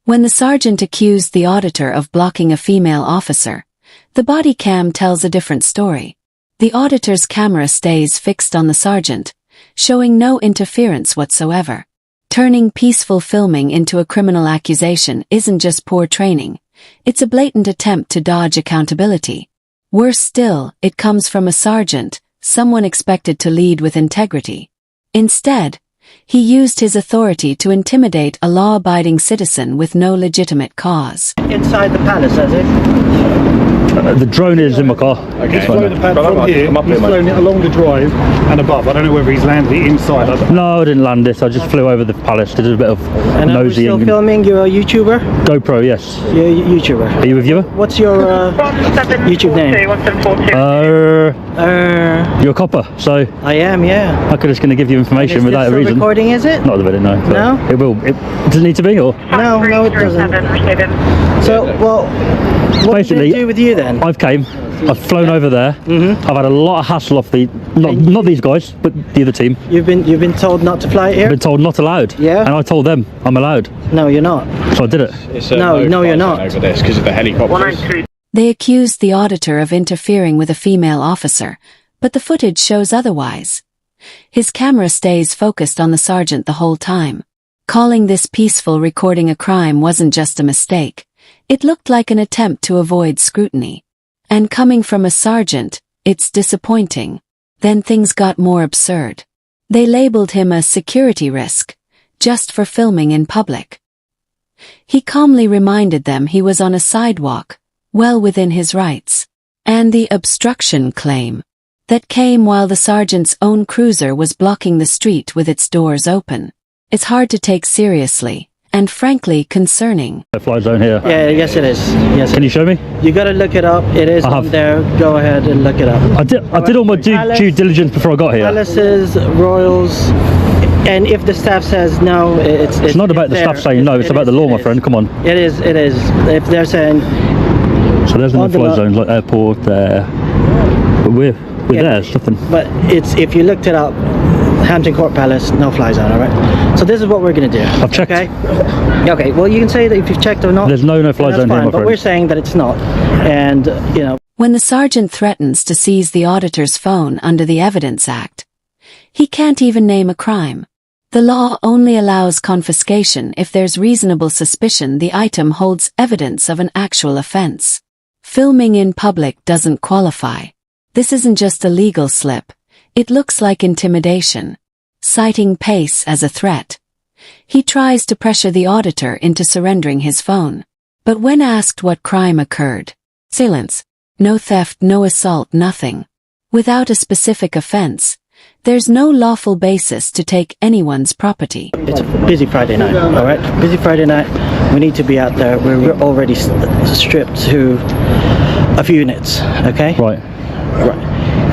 When the sergeant accused the auditor of blocking a female officer, the body cam tells a different story. The auditor's camera stays fixed on the sergeant, showing no interference whatsoever. Turning peaceful filming into a criminal accusation isn't just poor training, it's a blatant attempt to dodge accountability. Worse still, it comes from a sergeant, someone expected to lead with integrity. Instead, he used his authority to intimidate a law-abiding citizen with no legitimate cause. Inside the palace, has it? The drone is in my car. Okay. He's flown the pad from here, he's flown it along the drive and above. I don't know whether he's landed it inside. No, I didn't land it. I just flew over the palace, did a bit of and nosying. Are you still filming? You're a YouTuber? GoPro, yes. You're a YouTuber. Are you a viewer? What's your YouTube name? You're a copper, so... I am, yeah. I could just going to give you information without a reason. Recording, is it? Not the video, no. No? It will. Does it need to be, or? No, it doesn't. So, well, what basically, did it do with you then? I've flown over there. I've had a lot of hassle off the, not these guys, but the other team. You've been told not to fly here? I've been told not allowed. Yeah. And I told them I'm allowed. No, you're not. So I did it. No, you're not. Over this because of the helicopters. They accused the auditor of interfering with a female officer, but the footage shows otherwise. His camera stays focused on the sergeant the whole time. Calling this peaceful recording a crime wasn't just a mistake. It looked like an attempt to avoid scrutiny. And coming from a sergeant, it's disappointing. Then things got more absurd. They labeled him a security risk, just for filming in public. He calmly reminded them he was on a sidewalk, well within his rights. And the obstruction claim that came while the sergeant's own cruiser was blocking the street with its doors open. It's hard to take seriously, and frankly concerning. Fly zone here. Yeah, yes it is. Yes. Can you show me? You gotta look it up. It is on there. Go ahead and look it up. I did all my due diligence before I got here. Palaces, royals, and if the staff says no, it's not about the staff saying no. It's about the law, my friend. Come on. It is. If they're saying. So there's no fly zones like airport there. But we're there. It's nothing. But it's if you looked it up. Hampton Court Palace, no fly zone, alright? So this is what we're going to do. I've checked. Okay, well you can say that if you've checked or not. There's no fly zone here, my friend. But we're saying that it's not. And, you know. When the sergeant threatens to seize the auditor's phone under the Evidence Act, he can't even name a crime. The law only allows confiscation if there's reasonable suspicion the item holds evidence of an actual offense. Filming in public doesn't qualify. This isn't just a legal slip. It looks like intimidation, citing pace as a threat. He tries to pressure the auditor into surrendering his phone. But when asked what crime occurred, silence. No theft, no assault, nothing. Without a specific offense, there's no lawful basis to take anyone's property. It's a busy Friday night, alright? Busy Friday night. We need to be out there. We're already stripped to a few units, okay? Right.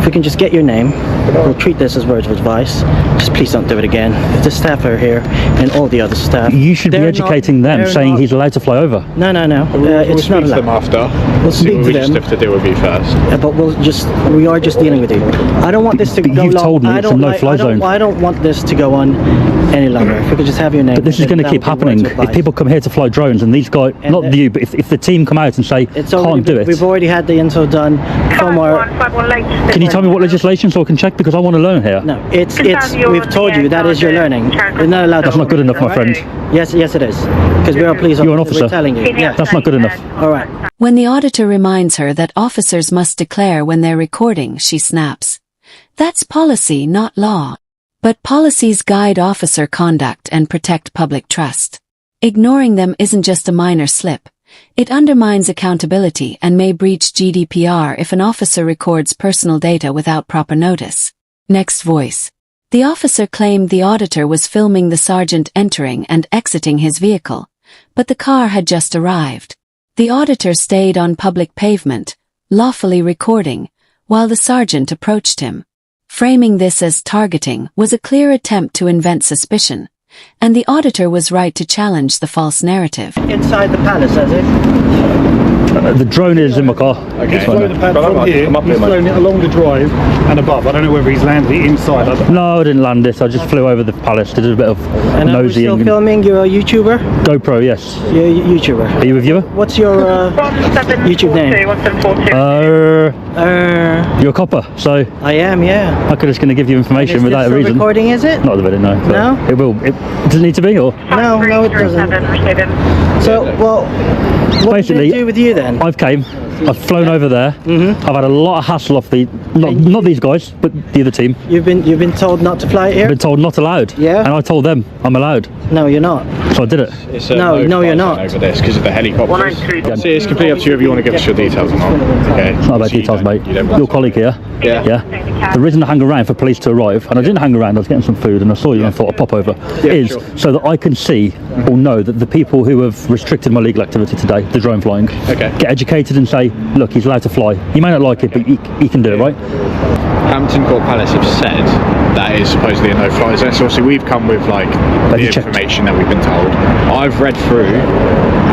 If we can just get your name, we'll treat this as words of advice. Just please don't do it again. If the staff are here and all the other staff, you should be educating them, saying he's allowed to fly over. No. It's not allowed. We'll speak to them after. We'll speak to them. We just have to deal with you first. But we are just dealing with you. I don't want this to go long. You've told me it's a no-fly zone. I don't want this to go on any longer. If we could just have your name. But this is going to keep happening. If people come here to fly drones and these guys, not you, but if the team come out and say, can't do it. We've already had the info done from our... Can you tell me what legislation so I can check, because I want to learn here? No, we've told you that is your learning. You're not allowed. That's not good enough, my friend. Yes it is. Because we're a police officer. You're an officer. We're telling you. Yeah. That's not good enough. Alright. When the auditor reminds her that officers must declare when they're recording, she snaps. That's policy, not law. But policies guide officer conduct and protect public trust. Ignoring them isn't just a minor slip. It undermines accountability and may breach GDPR if an officer records personal data without proper notice. Next voice. The officer claimed the auditor was filming the sergeant entering and exiting his vehicle, but the car had just arrived. The auditor stayed on public pavement, lawfully recording, while the sergeant approached him. Framing this as targeting was a clear attempt to invent suspicion, and the auditor was right to challenge the false narrative. Inside the palace, has it? The drone is in my car. Okay. He's flown the pad from here, he's flown it along the drive and above. I don't know whether he's landed it inside. No, I didn't land it. I just flew over the palace to do a bit of And are you still nosy. filming? You're a YouTuber? GoPro, yes. You're a YouTuber. Are you a viewer? What's your YouTube name? You're a copper, so I am, yeah. I'm just going to give you information Is without this a reason. recording, is it? Not the video, no. No? It will. Does it need to be, or? No, it doesn't. So, well, what Basically, did it do with you then? I've flown over there. I've had a lot of hassle off the not these guys, but the other team. You've been told not to fly it here? I've been told not allowed. Yeah? And I told them I'm allowed. No, you're not. So I did it. It's No, you're not. over this because of the helicopters. See, it's completely up to you if you want to give us your details or not. Okay. It's not about details, mate. Your colleague here. Yeah. Yeah. The reason I hang around for police to arrive, and I didn't hang around, I was getting some food and I saw you and I thought I'd pop over, is so that I can see or know that the people who have restricted my legal activity today, the drone flying, get educated and say, look, he's allowed to fly. He may not like it, but he can do it, right? Hampton Court Palace have said that is supposedly a no-fly zone. So obviously we've come with like the information that we've been told. I've read through,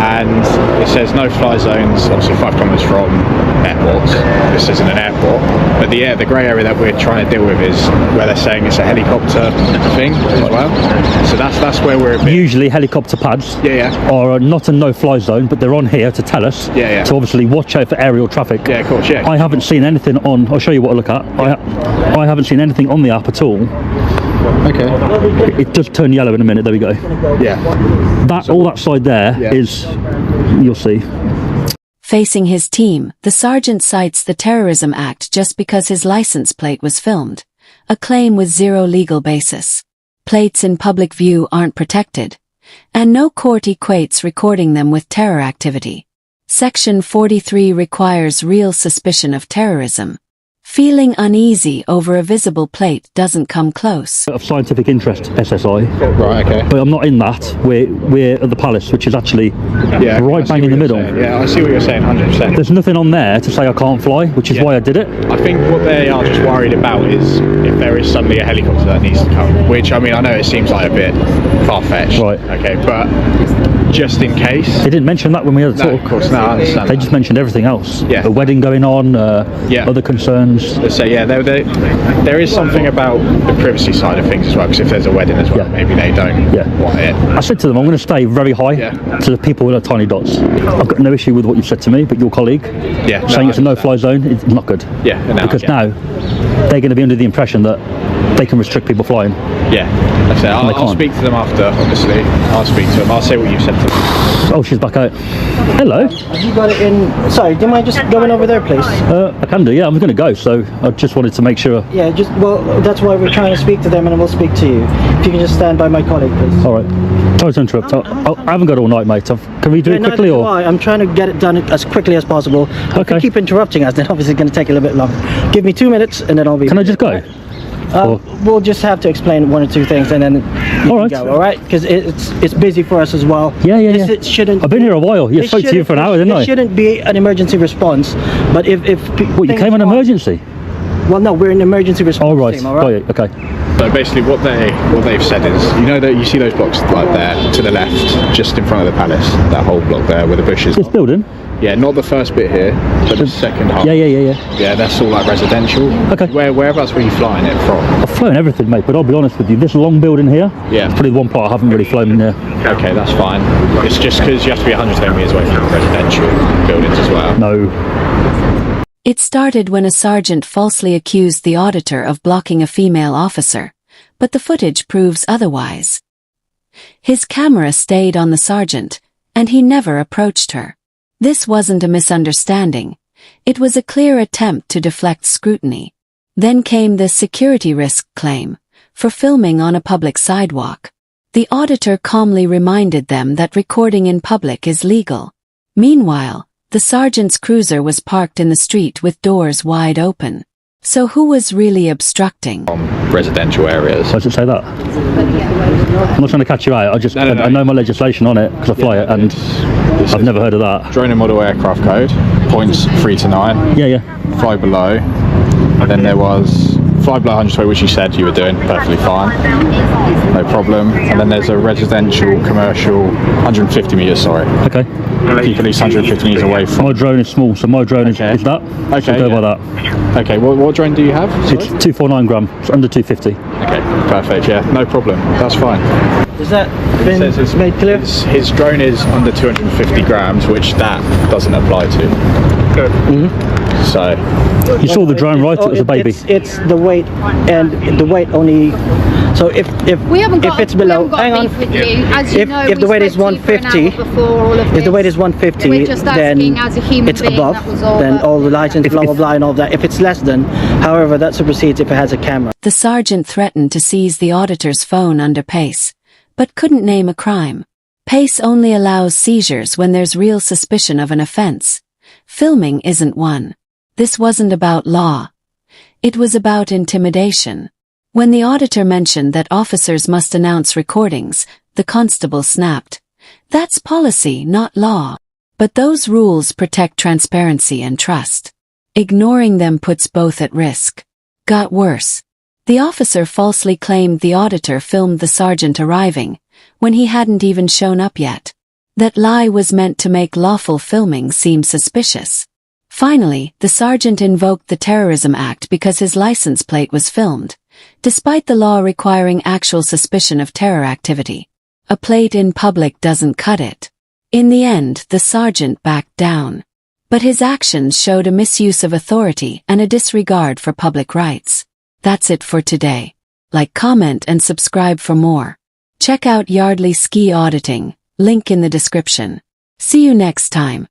and it says no-fly zones. Obviously 5 kilometres from airports. This isn't an airport, but the grey area that we're trying to deal with is where they're saying it's a helicopter thing as well. So that's where we're a bit. Usually helicopter pads are not a no-fly zone, but they're on here to tell us to obviously watch out for aerial traffic. Yeah, of course. Yeah. I haven't seen anything on. I'll show you what I look at. I haven't seen anything on the app at all. Okay. It does turn yellow in a minute. There we go. Yeah. All that side there is. You'll see. Facing his team, the sergeant cites the Terrorism Act just because his license plate was filmed, a claim with zero legal basis. Plates in public view aren't protected, and no court equates recording them with terror activity. Section 43 requires real suspicion of terrorism. Feeling uneasy over a visible plate doesn't come close. Of scientific interest, SSI. Right. Okay. But I'm not in that. We're at the palace, which is actually right bang in the middle. Yeah, I see what you're saying. 100%. There's nothing on there to say I can't fly, which is why I did it. I think what they are just worried about is if there is suddenly a helicopter that needs to come, which, I mean, I know it seems like a bit far-fetched. Right. Okay, but just in case. They didn't mention that when we had the talk. Of course, no, I understand. They just mentioned everything else. Yeah. A wedding going on, other concerns. So yeah, there is something about the privacy side of things as well, because if there's a wedding as well, maybe they don't want it. I said to them, I'm going to stay very high to the people with the tiny dots. I've got no issue with what you've said to me, but your colleague saying it's a no-fly zone, it's not good. Yeah, because now they're going to be under the impression that they can restrict people flying. Yeah, that's it. I'll speak to them after, obviously. I'll speak to them. I'll say what you said to them. Oh, she's back out. Hello. Have you got it in? Sorry, do you mind just going over there, please? I can do, yeah. I'm going to go, so I just wanted to make sure. Yeah, well, that's why we're trying to speak to them, and we'll speak to you. If you can just stand by my colleague, please. All right. Sorry to interrupt. I haven't got all night, mate. Can we do it quickly, or? I'm trying to get it done as quickly as possible. If you keep interrupting us, then obviously it's going to take a little bit longer. Give me 2 minutes, and then I'll be. Can I just go? We'll just have to explain 1 or 2 things, and then you can go. All right, because it's busy for us as well. Yeah. It shouldn't. I've been here a while. I spoke to you for an hour, didn't I? It shouldn't be an emergency response, but if what, you came on emergency? Well, no, we're an emergency response team. All right. Okay. So basically, what they've said is, you know that you see those blocks like there to the left, just in front of the palace, that whole block there where the bushes. This building. Yeah, not the first bit here, but the second half. Yeah. Yeah, that's all like residential. Okay. Whereabouts were you flying it from? I've flown everything, mate, but I'll be honest with you, this long building here, it's probably the one part I haven't really flown in there. Okay, that's fine. It's just because you have to be 110 metres away from residential buildings as well. No. It started when a sergeant falsely accused the auditor of blocking a female officer, but the footage proves otherwise. His camera stayed on the sergeant, and he never approached her. This wasn't a misunderstanding. It was a clear attempt to deflect scrutiny. Then came the security risk claim, for filming on a public sidewalk. The auditor calmly reminded them that recording in public is legal. Meanwhile, the sergeant's cruiser was parked in the street with doors wide open. So who was really obstructing? Residential areas. Why does it say that? I'm not trying to catch you out. I know my legislation on it because I fly it, and I've never heard of that. Drone and model aircraft code, points 3 to 9. Yeah. Fly below. Then there was fly below 120, which you said you were doing perfectly fine, no problem. And then there's a residential, commercial, 150 meters. Sorry. Okay. Keep at least 150 meters away from. My drone is small, so my drone is that. Okay. So go by that. Okay. What drone do you have? It's 249 gram. It's under 250. Okay. Perfect. Yeah. No problem. That's fine. Is that been made clear? His drone is under 250 grams, which that doesn't apply to. Good. So You saw the drone, right? It was a baby. It's the weight, and the weight only. So if we haven't got, if it's below, we haven't got hang on. beef with you. As you know, If the weight is 150, if the weight is 150, we're just then asking as a human it's being, above. that was all Then that- all the license, blah blah blah, and all that. If it's less than, however, that supersedes if it has a camera. The sergeant threatened to seize the auditor's phone under PACE, but couldn't name a crime. PACE only allows seizures when there's real suspicion of an offense. Filming isn't one. This wasn't about law. It was about intimidation. When the auditor mentioned that officers must announce recordings, the constable snapped. That's policy, not law. But those rules protect transparency and trust. Ignoring them puts both at risk. Got worse. The officer falsely claimed the auditor filmed the sergeant arriving, when he hadn't even shown up yet. That lie was meant to make lawful filming seem suspicious. Finally, the sergeant invoked the Terrorism Act because his license plate was filmed, despite the law requiring actual suspicion of terror activity. A plate in public doesn't cut it. In the end, the sergeant backed down. But his actions showed a misuse of authority and a disregard for public rights. That's it for today. Like, comment, and subscribe for more. Check out Yardley Ski Auditing, link in the description. See you next time.